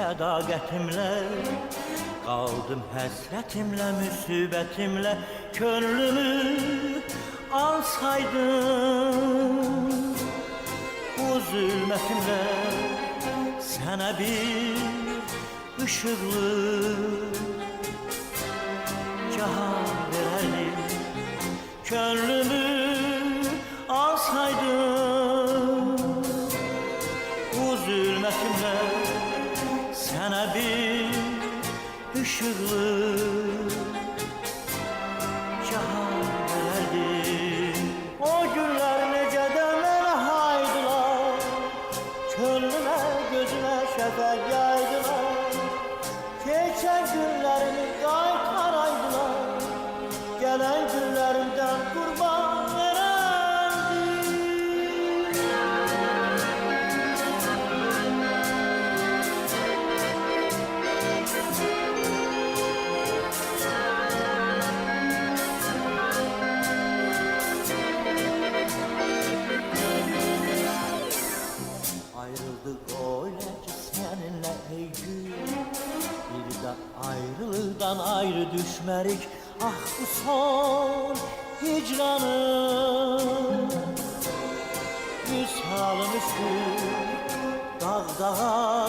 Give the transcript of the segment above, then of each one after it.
sədaqətimlə, qaldım həsrətimlə, müsibətimlə, könlümü alsaydın. Bu zülmətimlə sənə bir ışıqlı cahan verərdim. Könlümü alsaydın. Bu zülmətimlə sənə bir ışıqlı cahan verərdim. O günlər necə də mənə haydılar, könlümə, gözümə şəfəq yaydılar. Keçən günlərimi qaytaraydılar, gələn günlərimdən qurban verərdim. Ayrıldık öyle ki seninle ey gün, bir de ayrılıktan ayrı düşmerik. Ah bu son hicranım, müsalım üstü dağ dağa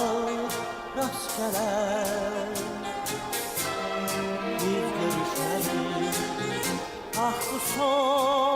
rast geler. Biz görüşmedik, ah bu son